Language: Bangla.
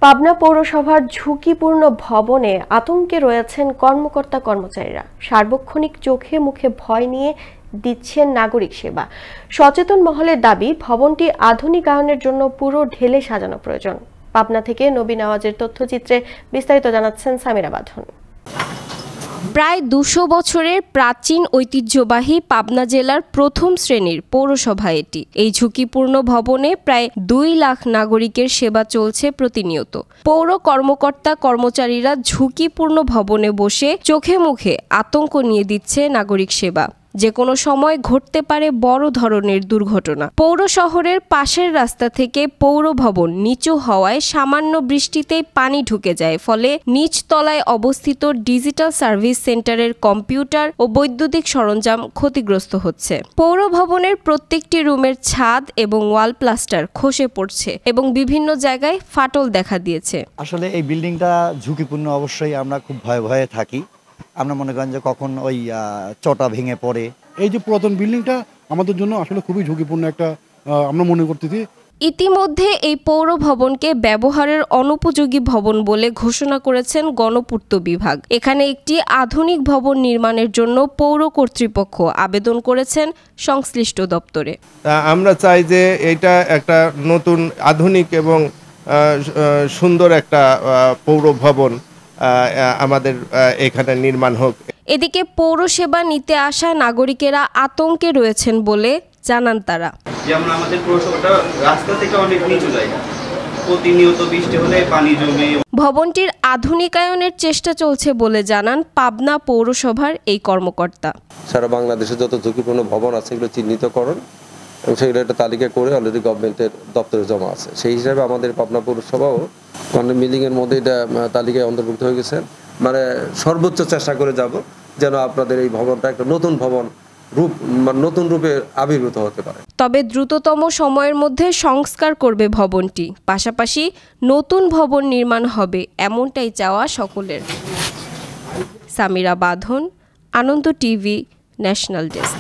পাবনা পৌরসভার ঝুঁকিপূর্ণ ভবনে আতঙ্কে রয়েছেন কর্মকর্তা-কর্মচারীরা। সার্বক্ষণিক চোখে মুখে ভয় নিয়ে দিচ্ছেন নাগরিক সেবা। সচেতন মহলের দাবি, ভবনটি আধুনিকায়নের জন্য পুরো ঢেলে সাজানো প্রয়োজন। পাবনা থেকে নবীন আওয়াজের তথ্যচিত্রে বিস্তারিত জানাচ্ছেন সামিরা বাঁধন। প্রায় ২০০ বছরের প্রাচীন ঐতিহ্যবাহী পাবনা জেলার প্রথম শ্রেণীর পৌরসভা এটি। এই ঝুঁকিপূর্ণ ভবনে প্রায় ২ লাখ নাগরিকের সেবা চলছে প্রতিনিয়ত। পৌর কর্মকর্তা কর্মচারীরা ঝুঁকিপূর্ণ ভবনে বসে চোখে মুখে আতঙ্ক নিয়ে দিচ্ছে নাগরিক সেবা। যে কোনো সময় ঘটতে পারে বড় ধরনের দুর্ঘটনা। পৌর শহরের পাশের রাস্তা থেকে পৌর ভবন নিচু হওয়ায় সামান্য বৃষ্টিতেই পানি ঢুকে যায়, ফলে নিচ তলায় অবস্থিত ডিজিটাল সার্ভিস সেন্টারের কম্পিউটার ও বৈদ্যুতিক সরঞ্জাম ক্ষতিগ্রস্ত হচ্ছে। পৌর ভবনের প্রত্যেকটি রুমের ছাদ এবং ওয়াল প্লাস্টার খসে পড়ছে এবং বিভিন্ন জায়গায় ফাটল দেখা দিয়েছে। আসলে এই বিল্ডিংটা ঝুঁকিপূর্ণ, অবশ্যই আমরা খুব ভয়ে থাকি। আমরা মনে করেন যে কখন ওই চটা ভেঙে পড়ে। এই যে পুরাতন বিল্ডিংটা আমাদের জন্য আসলে খুবই ঝুঁকিপূর্ণ একটা আমরা মনে করতেছি। ইতিমধ্যে এই পৌর ভবনকে ব্যবহারের অনুপযোগী ভবন বলে ঘোষণা করেছেন গণপূর্ত বিভাগ। এখানে একটি আধুনিক ভবন নির্মাণের জন্য পৌর কর্তৃপক্ষ আবেদন করেছেন সংশ্লিষ্ট দপ্তরে। আমরা চাই যে এটা একটা নতুন আধুনিক এবং সুন্দর একটা পৌর ভবন আমাদের এখানে নির্মাণ হোক। এদিকে পৌরসেবা নিতে আসা নাগরিকেরা আতঙ্কে রয়েছেন বলে জানান তারা। যেমন আমাদের পৌরসভাটা রাস্তা থেকে অনেক নিচু জায়গা, প্রতিনিয়ত বৃষ্টি হলে পানি জমে। ভবনটির আধুনিকায়নের চেষ্টা চলছে বলে জানান পাবনা পৌরসভার এই কর্মকর্তা। সারা বাংলাদেশে যত ঝুঁকিপূর্ণ ভবন আছে এগুলো চিহ্নিতকরণ এবং সেগুলো একটা তালিকা করে অলরেডি গভর্নমেন্টের দপ্তরে জমা আছে। সেই হিসাবে আমাদের পাবনা পৌরসভাও মিলিং এর মধ্যে এটা তালিকায় অন্তর্ভুক্ত হয়ে গেছে। মানে সর্বোচ্চ চেষ্টা করে যাব যেন আপনাদের এই ভবনটা একটা নতুন ভবন নতুন রূপে আবির্ভূত হতে পারে। তবে দ্রুততম সময়ের মধ্যে সংস্কার করবে ভবনটি, পাশাপাশি নতুন ভবন নির্মাণ হবে এমনটাই চাওয়া সকলের। সামিরা বাঁধন, আনন্দ টিভি, ন্যাশনাল ডেস্ক।